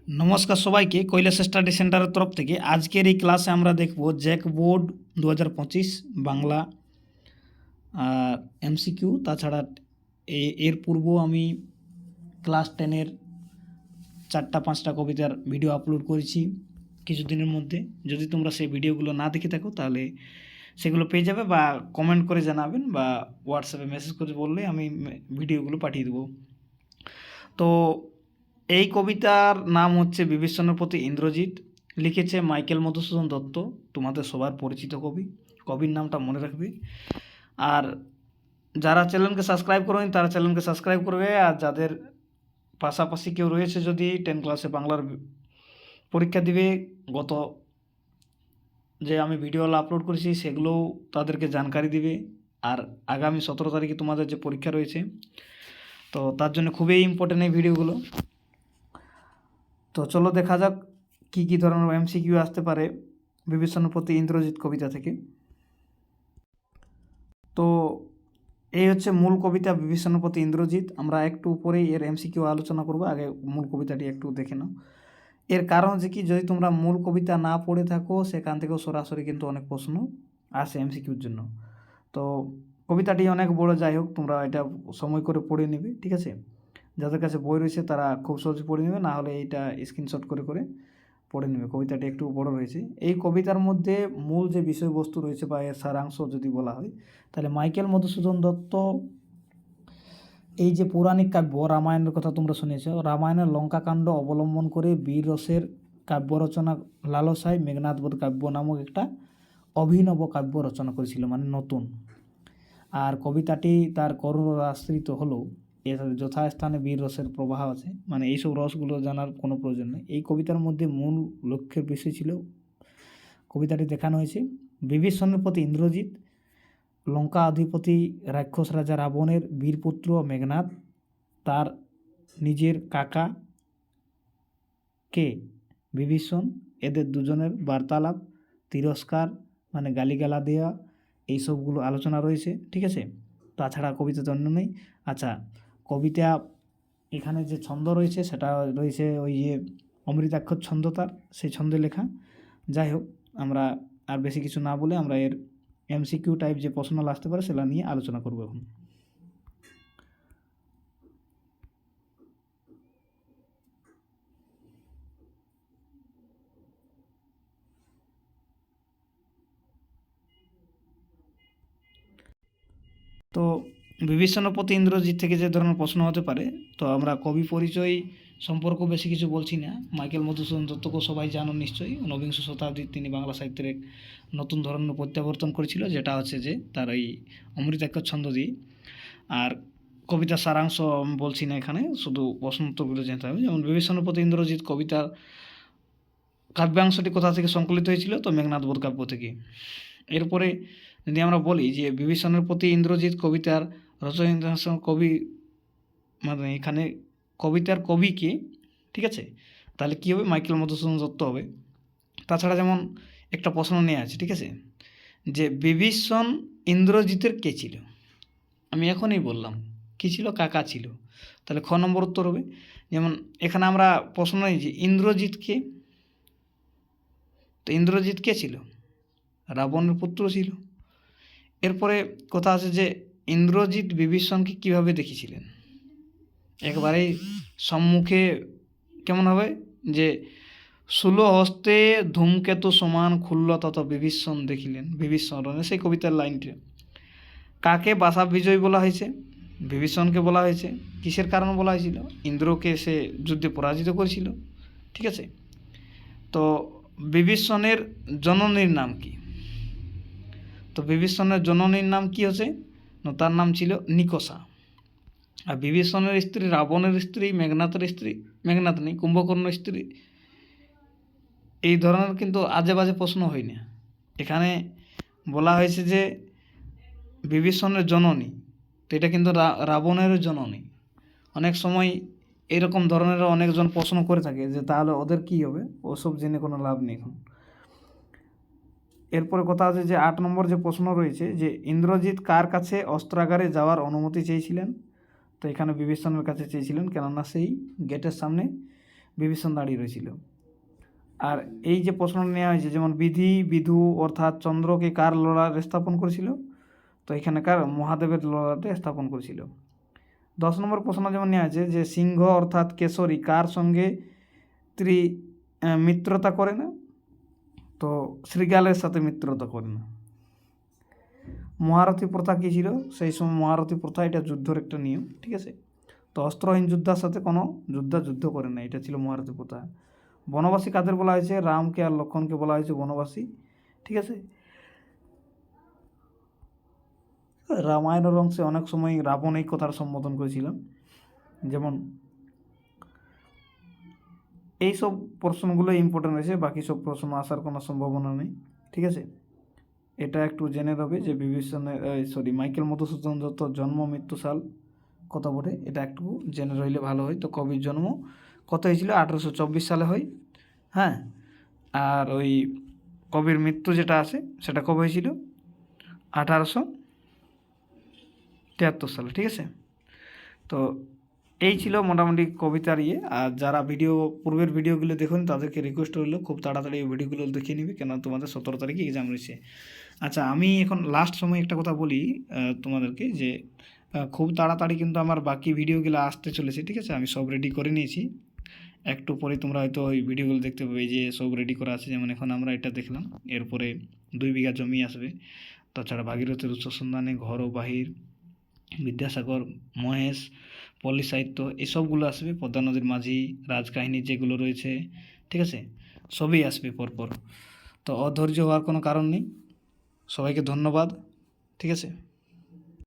নমস্কার সবাইকে, কৈলাস স্টাডি সেন্টারের তরফ থেকে আজকের এই ক্লাসে আমরা দেখব জ্যাক বোর্ড 2025 বাংলা এমসিকিউ। তাছাড়া এর পূর্ব আমি ক্লাস 10-এর 4-5টা কবিতার ভিডিও আপলোড করেছি কিছুদিনের মধ্যে। যদি তোমরা সেই ভিডিওগুলো না দেখে থাকো তাহলে সেগুলো পেয়ে যাবে, বা কমেন্ট করে জানাবেন, বা হোয়াটসঅ্যাপে মেসেজ করে বললে আমি ভিডিওগুলো পাঠিয়ে দেবো। তো এই কবিতার নাম হচ্ছে বিভীষণের প্রতি ইন্দ্রজিৎ। লিখেছে মাইকেল মধুসূদন দত্ত, তোমাদের সবার পরিচিত কবি। কবির নামটা মনে রাখবে। আর যারা চ্যানেলকে সাবস্ক্রাইব করেনি তারা চ্যানেলকে সাবস্ক্রাইব করবে। আর যাদের পাশাপাশি কেউ রয়েছে যদি 10 ক্লাসে বাংলার পরীক্ষা দিবে, গত যে আমি ভিডিওগুলো আপলোড করেছি সেগুলোও তাদেরকে জানকারি দিবে। আর আগামী 17 তারিখে তোমাদের যে পরীক্ষা রয়েছে, তো তার জন্য খুবই ইম্পর্টেন্ট এই ভিডিওগুলো। তো চলো দেখা যাক কী কী ধরনের এমসিকিউ আসতে পারে বিভীষণের প্রতি ইন্দ্রজিৎ কবিতা থেকে। তো এই হচ্ছে মূল কবিতা বিভীষণের প্রতি ইন্দ্রজিৎ। আমরা একটু উপরেই এর এমসিকিউ আলোচনা করব, আগে মূল কবিতাটি একটু দেখে নাও। এর কারণ হচ্ছে কি, যদি তোমরা মূল কবিতা না পড়ে থাকো সেখান থেকেও সরাসরি কিন্তু অনেক প্রশ্ন আসে এমসিকিউর জন্য। তো কবিতাটি অনেক বড়, যাই হোক তোমরা এটা সময় করে পড়ে নেবে, ঠিক আছে? যাদের কাছে বই রয়েছে তারা খুব সহজে পড়ে নেবে, না হলে এইটা স্ক্রিনশট করে করে পড়ে নেবে। কবিতাটি একটু বড় রয়েছে। এই কবিতার মধ্যে মূল যে বিষয়বস্তু রয়েছে বা এর সারাংশ যদি বলা হয়, তাহলে মাইকেল মধুসূদন দত্ত এই যে পৌরাণিক কাব্য রামায়ণের কথা তোমরা শুনেছ, রামায়ণের লঙ্কাকাণ্ড অবলম্বন করে বীর রসের কাব্য রচনা লালসায় মেঘনাদবধ কাব্য নামক একটা অভিনব কাব্য রচনা করেছিল, মানে নতুন। আর কবিতাটি তার করুণ আশ্রিত হলেও এর যথাস্থানে বীর রসের প্রবাহ আছে, মানে এইসব রসগুলো জানার কোনো প্রয়োজন নেই। এই কবিতার মধ্যে মূল লক্ষ্যের বিষয় ছিল, কবিতাটি দেখানো হয়েছে বিভীষণের প্রতি ইন্দ্রজিৎ, লঙ্কা অধিপতি রাক্ষস রাজা রাবণের বীরপুত্র মেঘনাদ, তার নিজের কাকা কে বিভীষণ, এদের দুজনের বার্তালাপ, তিরস্কার মানে গালিগালা দেওয়া, এইসবগুলো আলোচনা রয়েছে, ঠিক আছে? তাছাড়া কবিতাতে অন্য নেই। আচ্ছা, কবিতা এখানে যে ছন্দ রয়েছে সেটা রয়েছে ওই যে অমৃতাক্ষর ছন্দ, তার সেই ছন্দে লেখা। যাই হোক, আমরা আর বেশি কিছু না বলে আমরা এর এমসিকিউ টাইপ যে প্রশ্ন আসতে পারে সেটা নিয়ে আলোচনা করব এখন। তো বিভীষণের প্রতি ইন্দ্রজিৎ থেকে যে ধরনের প্রশ্ন হতে পারে, তো আমরা কবি পরিচয় সম্পর্ক বেশি কিছু বলছি না। মাইকেল মধুসূদন দত্তকেও সবাই জানো নিশ্চয়ই। ঊনবিংশ শতাব্দীর তিনি বাংলা সাহিত্যের এক নতুন ধরনের প্রত্যাবর্তন করেছিল, যেটা হচ্ছে যে তার এই অমৃতাক্ষর ছন্দ দিয়ে। আর কবিতার সারাংশ আমি বলছি না এখানে, শুধু প্রশ্ন উত্তরগুলো জানতে হবে। যেমন বিভীষণের প্রতি ইন্দ্রজিৎ কবিতার কাব্যাংশটি কোথা থেকে সংকলিত হয়েছিল, তো মেঘনাদবধ কাব্য থেকে। এরপরে যদি আমরা বলি যে বিভীষণের প্রতি ইন্দ্রজিৎ কবিতার রচয়িতা কবি, মানে এখানে কবিতার কবিকে, ঠিক আছে? তাহলে কী হবে, মাইকেল মধুসূদন দত্ত হবে। তাছাড়া যেমন একটা প্রশ্ন নিয়ে আছে, ঠিক আছে, যে বিভীষণ ইন্দ্রজিতের কে ছিল? আমি এখনই বললাম কী ছিল, কাকা ছিল। তাহলে খ নম্বর উত্তর হবে। যেমন এখানে আমরা প্রশ্ন নিই যে ইন্দ্রজিৎ কে, তো ইন্দ্রজিৎ কে ছিল? রাবণের পুত্র ছিল। এরপরে কথা আছে যে ইন্দ্রজিৎ বিভীষণকে কীভাবে দেখেছিলেন? একবারেই সম্মুখে কেমন হবে, যে ষোলো হস্তে ধূমকেতু সমান খুলল তত বিভীষণ দেখিলেন, বিভীষণ সেই কবিতার লাইনটি। কাকে বাসা বিজয় বলা হয়েছে? বিভীষণকে বলা হয়েছে। কিসের কারণ বলা হয়েছিল? ইন্দ্রকে সে যুদ্ধে পরাজিত করেছিল, ঠিক আছে? তো বিভীষণের জননীর নাম কি? তো বিভীষণের জননীর নাম কি হচ্ছে, তার নাম ছিল নিকষা। আর বিভীষণের স্ত্রী রাবণের স্ত্রী, মেঘনাথের স্ত্রী, মেঘনাথ নেই, কুম্ভকর্ণ স্ত্রী। এই ধরনের কিন্তু আজে বাজে প্রশ্ন হয় না। এখানে বলা হয়েছে যে বিভীষণের জননী, তো এটা কিন্তু রাবণের জননী। অনেক সময় এরকম ধরনের অনেকজন প্রশ্ন করে থাকে যে তাহলে ওদের কী হবে, ওসব জেনে কোনো লাভ নেই এখন। এরপরে কথা আছে যে 8 নম্বর যে প্রশ্ন রয়েছে, যে ইন্দ্রজিৎ কার কাছে অস্ত্রাগারে যাওয়ার অনুমতি চেয়েছিলেন? তো এখানে বিভীষণের কাছে চেয়েছিলেন, কেননা সেই গেটের সামনে বিভীষণ দাঁড়িয়ে রয়েছিল। আর এই যে প্রশ্ন নেওয়া হয়েছে, যেমন বিধি বিধু অর্থাৎ চন্দ্রকে কার ললাটে স্থাপন করেছিল, তো এখানকার মহাদেবের ললাটে স্থাপন করেছিল। 10 নম্বর প্রশ্ন যেমন নেওয়া আছে যে সিংহ অর্থাৎ কেশরী কার সঙ্গে মিত্রতা করে না, তো শৃগালের সাথে মিত্রতা করে না। মহারথী প্রথা কী ছিল, সেই সময় মহারথী প্রথা এটা যুদ্ধের একটা নিয়ম, ঠিক আছে। তো অস্ত্রহীন যোদ্ধার সাথে কোনো যুদ্ধ করে না, এটা ছিল মহারথী প্রথা। বনবাসী কাদের বলা হয়েছে, রামকে আর লক্ষ্মণকে বলা হয়েছে বনবাসী, ঠিক আছে। রামায়ণের অংশে অনেক সময় রাবণ এই কথার সম্বোধন করেছিলাম। যেমন এইসব প্রশ্নগুলো ইম্পর্টেন্ট রয়েছে, বাকি সব প্রশ্ন আসার কোনো সম্ভাবনা নেই, ঠিক আছে। এটা একটু জেনে নেবে যে মাইকেল মধুসূদন দত্তর জন্ম মৃত্যু সাল কত বটে, এটা একটু জেনে রইলে ভালো হয়। তো কবির জন্ম কত হয়েছিল, 1824 সালে হয়, হ্যাঁ। আর ওই কবির মৃত্যু যেটা আছে সেটা কবে হয়েছিল, 1873 সালে, ঠিক আছে। তো এই ছিল মোটামুটি কবিতার ইয়ে। আর যারা পূর্বের ভিডিওগুলো দেখুন তাদেরকে রিকোয়েস্ট রইল খুব তাড়াতাড়ি এই ভিডিওগুলো দেখে নিবে, কেন তোমাদের 17 তারিখে এক্সাম রয়েছে। আচ্ছা, আমি এখন লাস্ট সময় একটা কথা বলি তোমাদেরকে, যে খুব তাড়াতাড়ি কিন্তু আমার বাকি ভিডিওগুলো আসতে চলেছে, ঠিক আছে। আমি সব রেডি করে নিয়েছি, একটু পরে তোমরা হয়তো ওই ভিডিওগুলো দেখতে পাবে যে সব রেডি করা আছে। যেমন এখন আমরা এটা দেখলাম, এরপরে 2 বিঘা জমি আসবে, তাছাড়া ভাগীরথীর উৎস সন্ধানে, ঘর ও বাহির, বিদ্যাসাগর, মহেশ, পল্লী সাহিত্য, এসবগুলো আসবে। পদ্মা নদীর মাঝি, রাজকাহিনী যেগুলো রয়েছে, ঠিক আছে, সবই আসবে পরপর। তো অধৈর্য হওয়ার কোনো কারণ নেই। সবাইকে ধন্যবাদ, ঠিক আছে।